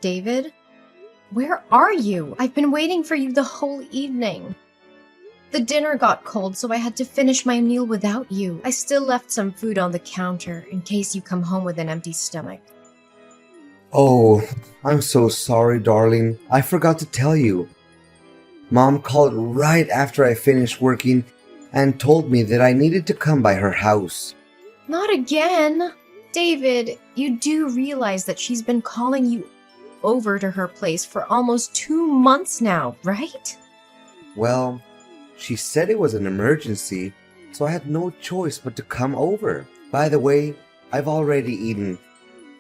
David? Where are you? I've been waiting for you the whole evening. The dinner got cold, so I had to finish my meal without you. I still left some food on the counter in case you come home with an empty stomach. Oh, I'm so sorry, darling. I forgot to tell you. Mom called right after I finished working and told me that I needed to come by her house. Not again! David, you do realize that she's been calling you over to her place for almost 2 months now, right? Well, she said it was an emergency, so I had no choice but to come over. By the way, I've already eaten.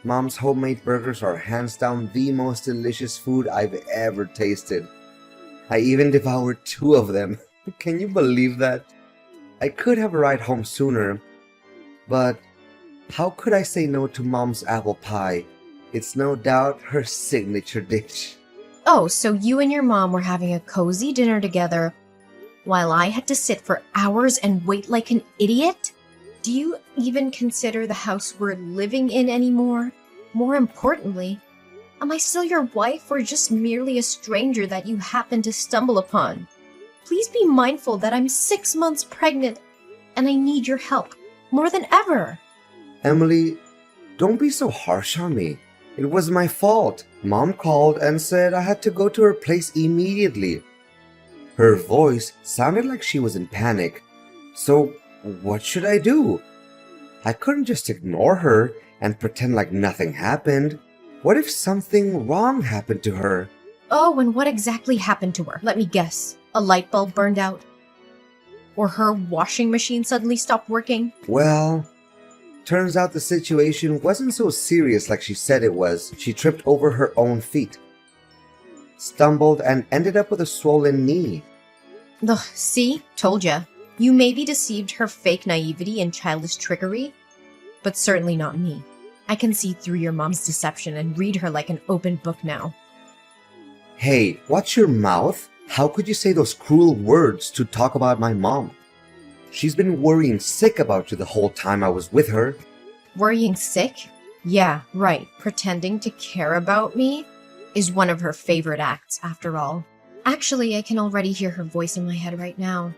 Mom's homemade burgers are hands down the most delicious food I've ever tasted. I even devoured 2 of them. Can you believe that? I could have a ride home sooner, but how could I say no to Mom's apple pie? It's no doubt her signature dish. Oh, so you and your mom were having a cozy dinner together while I had to sit for hours and wait like an idiot? Do you even consider the house we're living in anymore? More importantly, am I still your wife or just merely a stranger that you happen to stumble upon? Please be mindful that I'm 6 months pregnant and I need your help more than ever. Emily, don't be so harsh on me. It was my fault. Mom called and said I had to go to her place immediately. Her voice sounded like she was in panic. So, what should I do? I couldn't just ignore her and pretend like nothing happened. What if something wrong happened to her? Oh, and what exactly happened to her? Let me guess. A light bulb burned out? Or her washing machine suddenly stopped working? Well, turns out the situation wasn't so serious like she said it was. She tripped over her own feet, stumbled, and ended up with a swollen knee. Ugh, see? Told ya. You maybe deceived her fake naivety and childish trickery, but certainly not me. I can see through your mom's deception and read her like an open book now. Hey, watch your mouth. How could you say those cruel words to talk about my mom? She's been worrying sick about you the whole time I was with her. Worrying sick? Yeah, right. Pretending to care about me is one of her favorite acts, after all. Actually, I can already hear her voice in my head right now.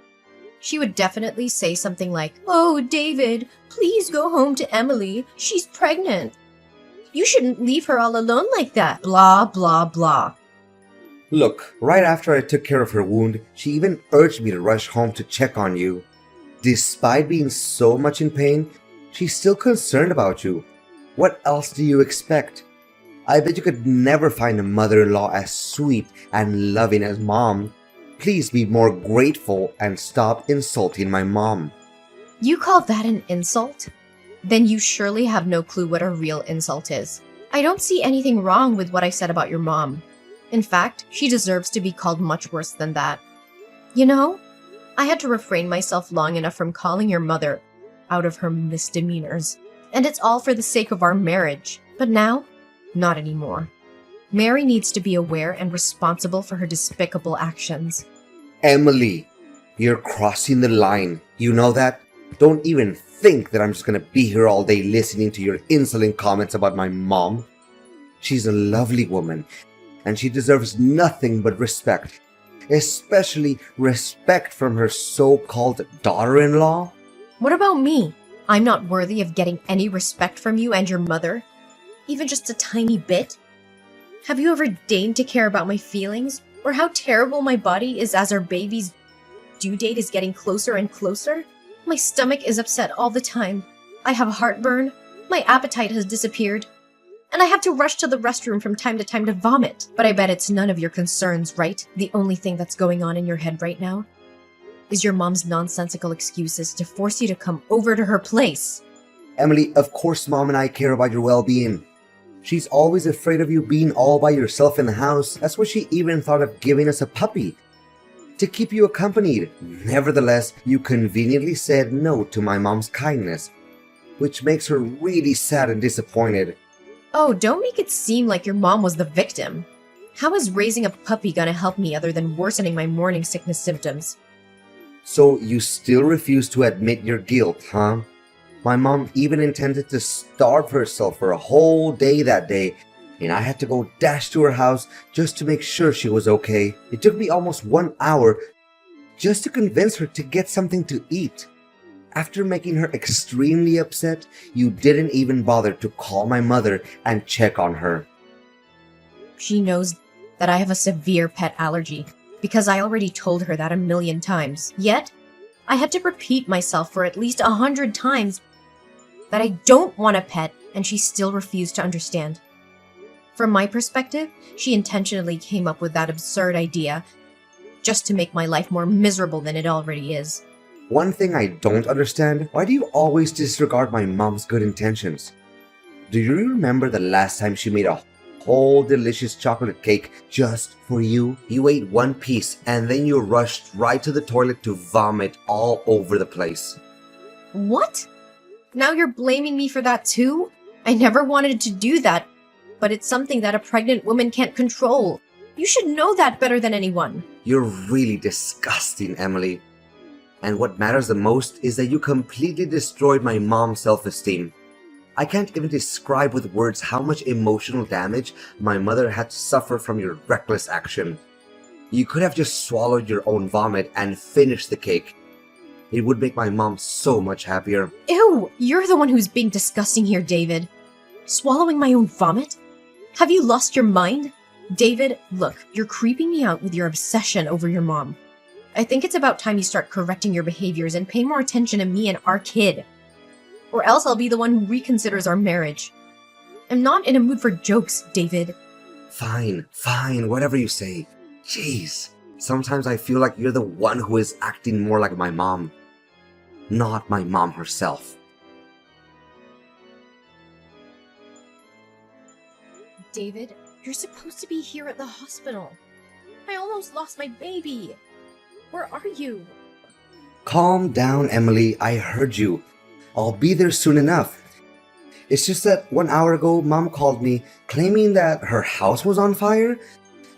She would definitely say something like, "Oh, David, please go home to Emily. She's pregnant. You shouldn't leave her all alone like that. Blah, blah, blah." Look, right after I took care of her wound, she even urged me to rush home to check on you. Despite being so much in pain, she's still concerned about you. What else do you expect? I bet you could never find a mother-in-law as sweet and loving as Mom. Please be more grateful and stop insulting my mom. You call that an insult? Then you surely have no clue what a real insult is. I don't see anything wrong with what I said about your mom. In fact, she deserves to be called much worse than that. You know, I had to refrain myself long enough from calling your mother out of her misdemeanors. And it's all for the sake of our marriage. But now, not anymore. Mary needs to be aware and responsible for her despicable actions. Emily, you're crossing the line. You know that? Don't even think that I'm just gonna be here all day listening to your insolent comments about my mom. She's a lovely woman, and she deserves nothing but respect. Especially respect from her so-called daughter-in-law. What about me? I'm not worthy of getting any respect from you and your mother? Even just a tiny bit? Have you ever deigned to care about my feelings? Or how terrible my body is as our baby's due date is getting closer and closer? My stomach is upset all the time. I have heartburn. My appetite has disappeared. And I have to rush to the restroom from time to vomit. But I bet it's none of your concerns, right? The only thing that's going on in your head right now is your mom's nonsensical excuses to force you to come over to her place. Emily, of course Mom and I care about your well-being. She's always afraid of you being all by yourself in the house. That's why she even thought of giving us a puppy to keep you accompanied. Nevertheless, you conveniently said no to my mom's kindness, which makes her really sad and disappointed. Oh, don't make it seem like your mom was the victim. How is raising a puppy gonna help me other than worsening my morning sickness symptoms? So you still refuse to admit your guilt, huh? My mom even intended to starve herself for a whole day that day and I had to go dash to her house just to make sure she was okay. It took me almost 1 hour just to convince her to get something to eat. After making her extremely upset, you didn't even bother to call my mother and check on her. She knows that I have a severe pet allergy because I already told her that 1,000,000 times. Yet, I had to repeat myself for at least 100 times that I don't want a pet, and she still refused to understand. From my perspective, she intentionally came up with that absurd idea just to make my life more miserable than it already is. One thing I don't understand, why do you always disregard my mom's good intentions? Do you remember the last time she made a whole delicious chocolate cake just for you? You ate one piece and then you rushed right to the toilet to vomit all over the place. What? Now you're blaming me for that too? I never wanted to do that, but it's something that a pregnant woman can't control. You should know that better than anyone. You're really disgusting, Emily. And what matters the most is that you completely destroyed my mom's self-esteem. I can't even describe with words how much emotional damage my mother had to suffer from your reckless action. You could have just swallowed your own vomit and finished the cake. It would make my mom so much happier. Ew, you're the one who's being disgusting here, David. Swallowing my own vomit? Have you lost your mind? David, look, you're creeping me out with your obsession over your mom. I think it's about time you start correcting your behaviors and pay more attention to me and our kid. Or else I'll be the one who reconsiders our marriage. I'm not in a mood for jokes, David. Fine, whatever you say. Jeez, sometimes I feel like you're the one who is acting more like my mom. Not my mom herself. David, you're supposed to be here at the hospital. I almost lost my baby. Where are you? Calm down, Emily. I heard you. I'll be there soon enough. It's just that 1 hour ago, Mom called me claiming that her house was on fire.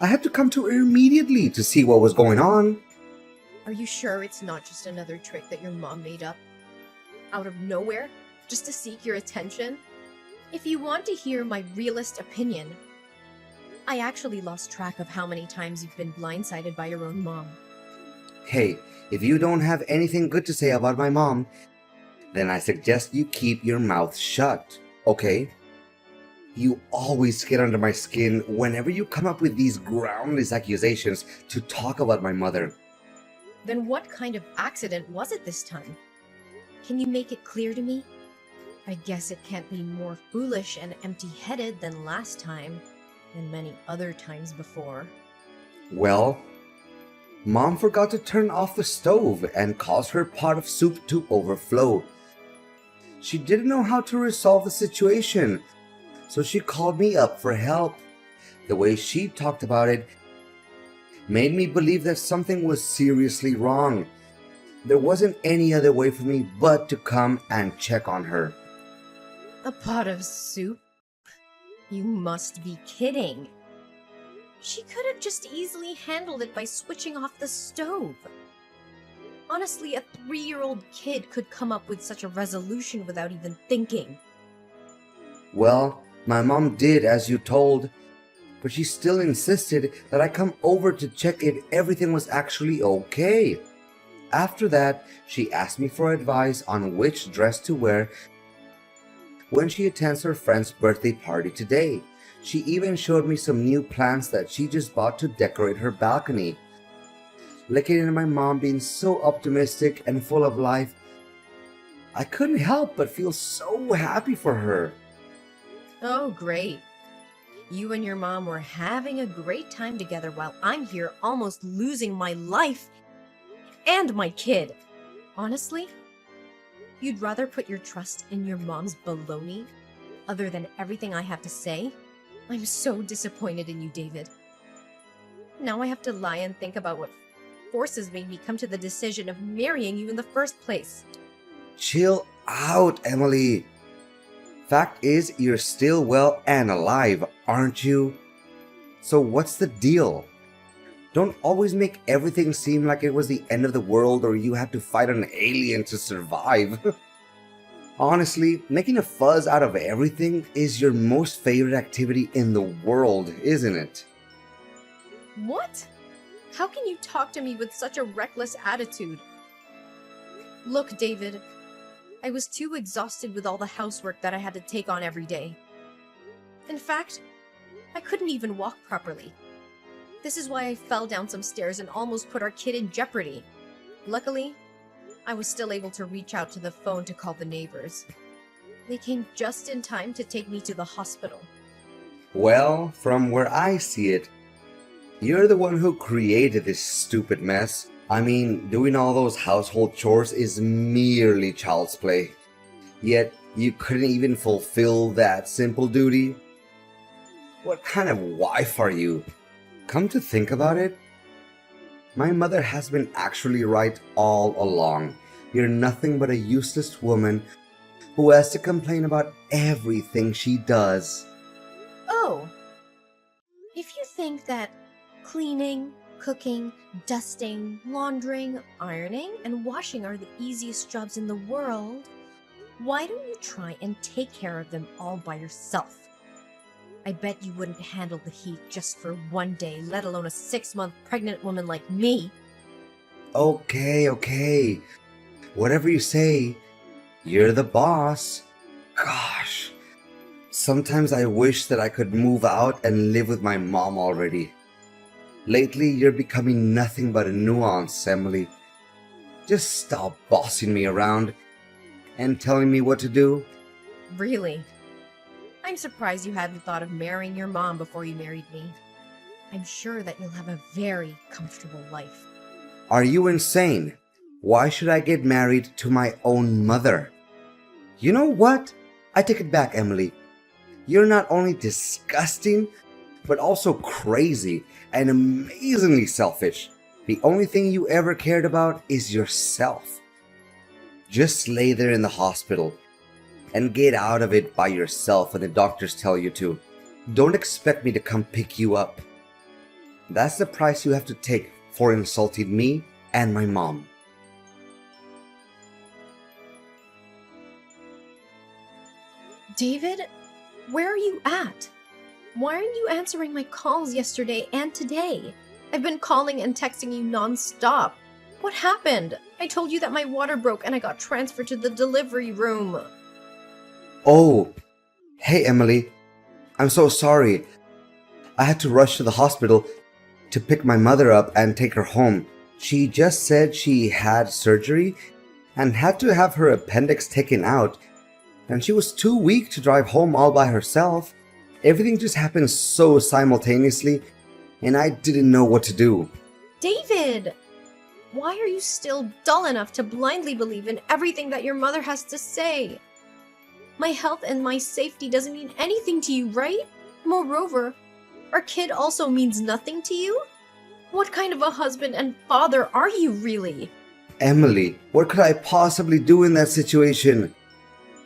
I had to come to her immediately to see what was going on. Are you sure it's not just another trick that your mom made up? Out of nowhere? Just to seek your attention? If you want to hear my realist opinion, I actually lost track of how many times you've been blindsided by your own mom. Hey, if you don't have anything good to say about my mom, then I suggest you keep your mouth shut, okay? You always get under my skin whenever you come up with these groundless accusations to talk about my mother. Then what kind of accident was it this time? Can you make it clear to me? I guess it can't be more foolish and empty-headed than last time, and many other times before. Well, Mom forgot to turn off the stove and caused her pot of soup to overflow. She didn't know how to resolve the situation, so she called me up for help. The way she talked about it made me believe that something was seriously wrong. There wasn't any other way for me but to come and check on her. A pot of soup? You must be kidding. She could have just easily handled it by switching off the stove. Honestly, a 3-year-old kid could come up with such a resolution without even thinking. Well, my mom did as you told, but she still insisted that I come over to check if everything was actually okay. After that, she asked me for advice on which dress to wear when she attends her friend's birthday party today. She even showed me some new plants that she just bought to decorate her balcony. Looking at my mom being so optimistic and full of life, I couldn't help but feel so happy for her. Oh, great. You and your mom were having a great time together while I'm here almost losing my life and my kid. Honestly, you'd rather put your trust in your mom's baloney other than everything I have to say? I'm so disappointed in you, David. Now I have to lie and think about what forces made me come to the decision of marrying you in the first place. Chill out, Emily. Fact is, you're still well and alive, aren't you? So what's the deal? Don't always make everything seem like it was the end of the world or you had to fight an alien to survive. Honestly, making a fuzz out of everything is your most favorite activity in the world, isn't it? What? How can you talk to me with such a reckless attitude? Look, David, I was too exhausted with all the housework that I had to take on every day. In fact, I couldn't even walk properly. This is why I fell down some stairs and almost put our kid in jeopardy. Luckily, I was still able to reach out to the phone to call the neighbors. They came just in time to take me to the hospital. Well, from where I see it, you're the one who created this stupid mess. I mean, doing all those household chores is merely child's play. Yet, you couldn't even fulfill that simple duty? What kind of wife are you? Come to think about it, my mother has been actually right all along. You're nothing but a useless woman who has to complain about everything she does. Oh, if you think that cleaning, cooking, dusting, laundering, ironing, and washing are the easiest jobs in the world, why don't you try and take care of them all by yourself? I bet you wouldn't handle the heat just for one day, let alone a 6-month pregnant woman like me. Okay. Whatever you say, you're the boss. Gosh, sometimes I wish that I could move out and live with my mom already. Lately, you're becoming nothing but a nuance, Emily. Just stop bossing me around and telling me what to do. Really? I'm surprised you hadn't thought of marrying your mom before you married me. I'm sure that you'll have a very comfortable life. Are you insane? Why should I get married to my own mother? You know what? I take it back, Emily. You're not only disgusting, but also crazy and amazingly selfish. The only thing you ever cared about is yourself. Just lay there in the hospital and get out of it by yourself when the doctors tell you to. Don't expect me to come pick you up. That's the price you have to take for insulting me and my mom. David, where are you at? Why aren't you answering my calls yesterday and today? I've been calling and texting you non-stop. What happened? I told you that my water broke and I got transferred to the delivery room. Oh, hey Emily. I'm so sorry. I had to rush to the hospital to pick my mother up and take her home. She just said she had surgery and had to have her appendix taken out, and she was too weak to drive home all by herself. Everything just happened so simultaneously, and I didn't know what to do. David! Why are you still dull enough to blindly believe in everything that your mother has to say? My health and my safety doesn't mean anything to you, right? Moreover, our kid also means nothing to you? What kind of a husband and father are you really? Emily, what could I possibly do in that situation?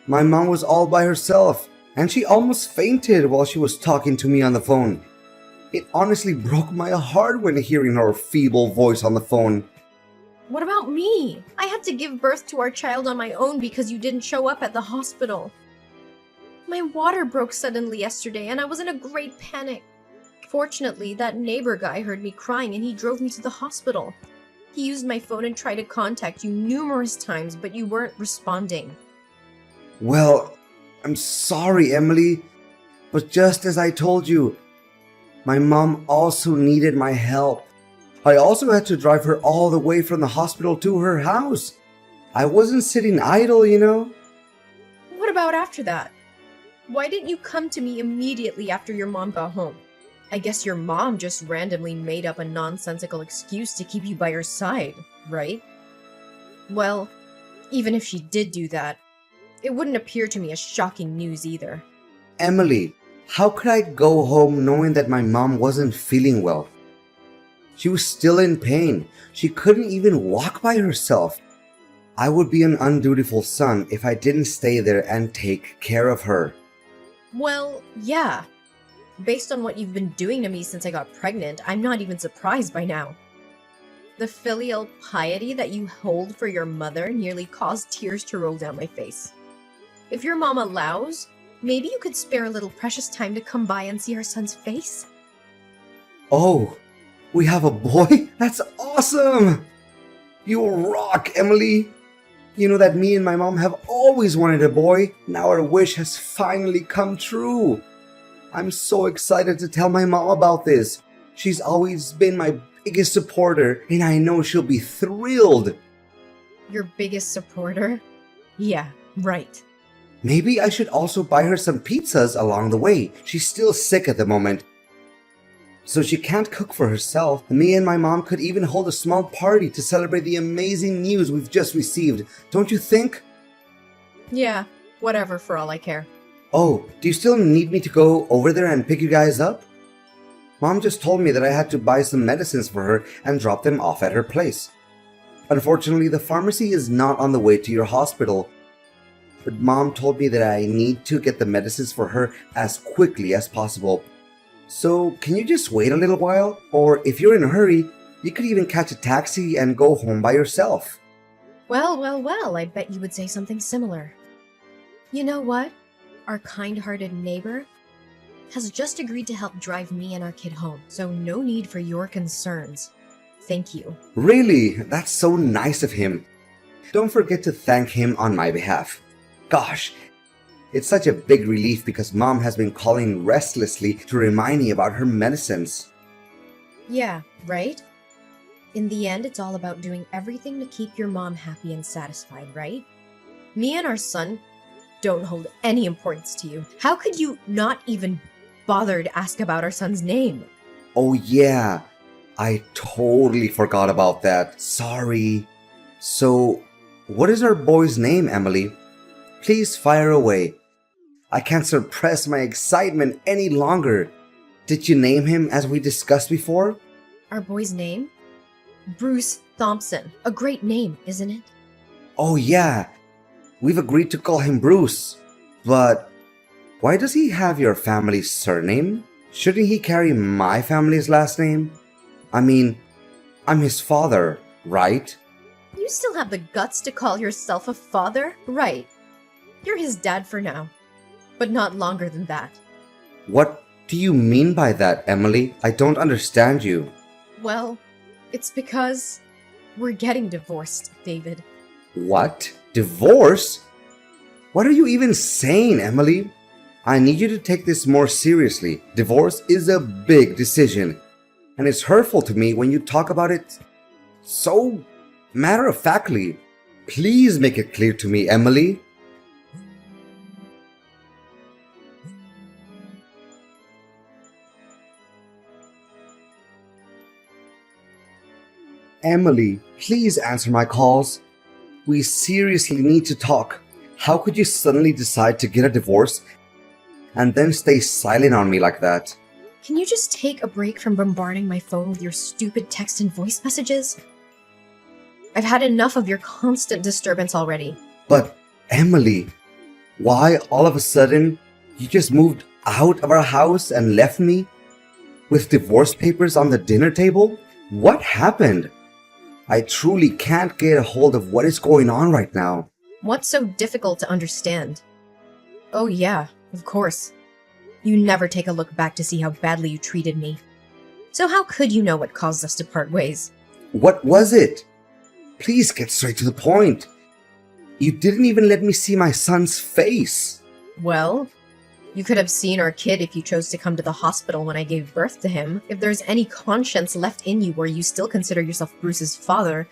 My mom was all by herself, and she almost fainted while she was talking to me on the phone. It honestly broke my heart when hearing her feeble voice on the phone. What about me? I had to give birth to our child on my own because you didn't show up at the hospital. My water broke suddenly yesterday and I was in a great panic. Fortunately, that neighbor guy heard me crying and he drove me to the hospital. He used my phone and tried to contact you numerous times, but you weren't responding. Well, I'm sorry, Emily, but just as I told you, my mom also needed my help. I also had to drive her all the way from the hospital to her house. I wasn't sitting idle, you know. What about after that? Why didn't you come to me immediately after your mom got home? I guess your mom just randomly made up a nonsensical excuse to keep you by her side, right? Well, even if she did do that, it wouldn't appear to me as shocking news either. Emily, how could I go home knowing that my mom wasn't feeling well? She was still in pain. She couldn't even walk by herself. I would be an undutiful son if I didn't stay there and take care of her. Well, yeah. Based on what you've been doing to me since I got pregnant, I'm not even surprised by now. The filial piety that you hold for your mother nearly caused tears to roll down my face. If your mom allows, maybe you could spare a little precious time to come by and see our son's face. Oh, we have a boy? That's awesome! You rock, Emily! You know that me and my mom have always wanted a boy. Now our wish has finally come true. I'm so excited to tell my mom about this. She's always been my biggest supporter, and I know she'll be thrilled. Your biggest supporter? Yeah, right. Maybe I should also buy her some pizzas along the way. She's still sick at the moment, so she can't cook for herself. Me and my mom could even hold a small party to celebrate the amazing news we've just received. Don't you think? Yeah, whatever for all I care. Oh, do you still need me to go over there and pick you guys up? Mom just told me that I had to buy some medicines for her and drop them off at her place. Unfortunately, the pharmacy is not on the way to your hospital, but Mom told me that I need to get the medicines for her as quickly as possible. So, can you just wait a little while? Or if you're in a hurry, you could even catch a taxi and go home by yourself. Well, I bet you would say something similar. You know what? Our kind-hearted neighbor has just agreed to help drive me and our kid home, so no need for your concerns. Thank you. Really? That's so nice of him. Don't forget to thank him on my behalf. Gosh, it's such a big relief because Mom has been calling restlessly to remind me about her medicines. Yeah, right? In the end, it's all about doing everything to keep your mom happy and satisfied, right? Me and our son don't hold any importance to you. How could you not even bother to ask about our son's name? Oh yeah, I totally forgot about that. Sorry. So, what is our boy's name, Emily? Please fire away. I can't suppress my excitement any longer. Did you name him as we discussed before? Our boy's name? Bruce Thompson. A great name, isn't it? Oh yeah, we've agreed to call him Bruce. But why does he have your family's surname? Shouldn't he carry my family's last name? I mean, I'm his father, right? You still have the guts to call yourself a father? Right. You're his dad for now, but not longer than that. What do you mean by that, Emily? I don't understand you. Well, it's because we're getting divorced, David. What? Divorce? What are you even saying, Emily? I need you to take this more seriously. Divorce is a big decision, and it's hurtful to me when you talk about it so matter-of-factly. Please make it clear to me, Emily. Emily, please answer my calls. We seriously need to talk. How could you suddenly decide to get a divorce and then stay silent on me like that? Can you just take a break from bombarding my phone with your stupid text and voice messages? I've had enough of your constant disturbance already. But, Emily, why all of a sudden you just moved out of our house and left me with divorce papers on the dinner table? What happened? I truly can't get a hold of what is going on right now. What's so difficult to understand? Oh yeah, of course. You never take a look back to see how badly you treated me. So how could you know what caused us to part ways? What was it? Please get straight to the point. You didn't even let me see my son's face. Well, you could have seen our kid if you chose to come to the hospital when I gave birth to him. If there's any conscience left in you where you still consider yourself Bruce's father,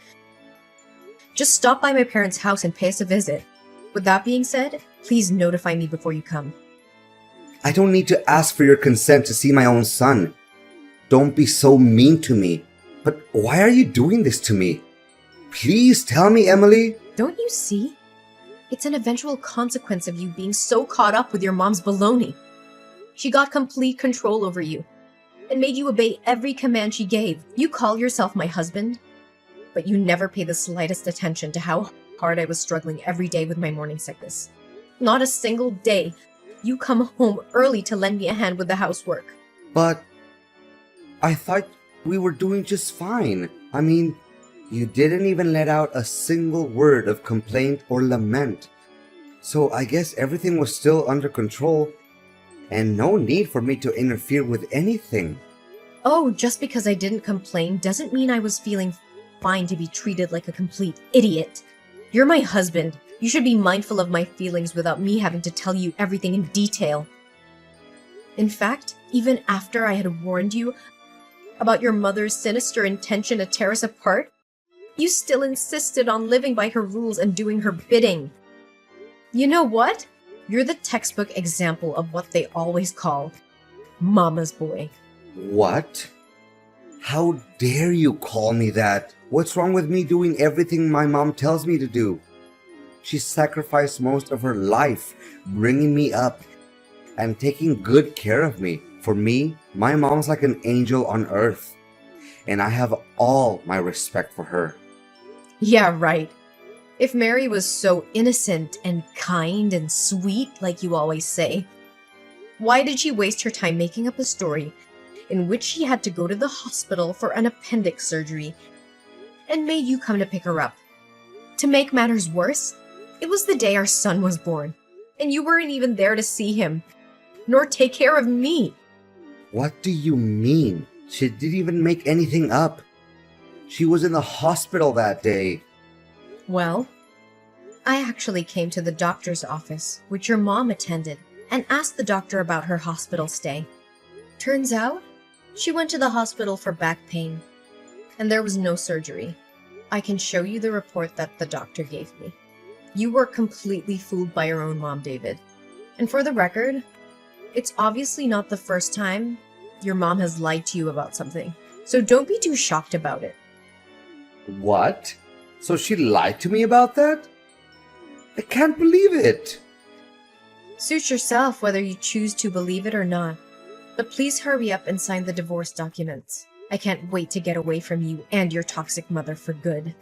just stop by my parents' house and pay us a visit. With that being said, please notify me before you come. I don't need to ask for your consent to see my own son. Don't be so mean to me. But why are you doing this to me? Please tell me, Emily. Don't you see? It's an eventual consequence of you being so caught up with your mom's baloney. She got complete control over you and made you obey every command she gave. You call yourself my husband, but you never pay the slightest attention to how hard I was struggling every day with my morning sickness. Not a single day. You come home early to lend me a hand with the housework. But I thought we were doing just fine. I mean, you didn't even let out a single word of complaint or lament. So I guess everything was still under control and no need for me to interfere with anything. Oh, just because I didn't complain doesn't mean I was feeling fine to be treated like a complete idiot. You're my husband. You should be mindful of my feelings without me having to tell you everything in detail. In fact, even after I had warned you about your mother's sinister intention to tear us apart, you still insisted on living by her rules and doing her bidding. You know what? You're the textbook example of what they always call mama's boy. What? How dare you call me that? What's wrong with me doing everything my mom tells me to do? She sacrificed most of her life bringing me up and taking good care of me. For me, my mom's like an angel on earth, and I have all my respect for her. Yeah, right. If Mary was so innocent and kind and sweet, like you always say, why did she waste her time making up a story in which she had to go to the hospital for an appendix surgery and made you come to pick her up? To make matters worse, it was the day our son was born, and you weren't even there to see him, nor take care of me. What do you mean? She didn't even make anything up. She was in the hospital that day. Well, I actually came to the doctor's office, which your mom attended, and asked the doctor about her hospital stay. Turns out, she went to the hospital for back pain, and there was no surgery. I can show you the report that the doctor gave me. You were completely fooled by your own mom, David. And for the record, it's obviously not the first time your mom has lied to you about something, so don't be too shocked about it. What? So she lied to me about that? I can't believe it. Suit yourself whether you choose to believe it or not. But please hurry up and sign the divorce documents. I can't wait to get away from you and your toxic mother for good.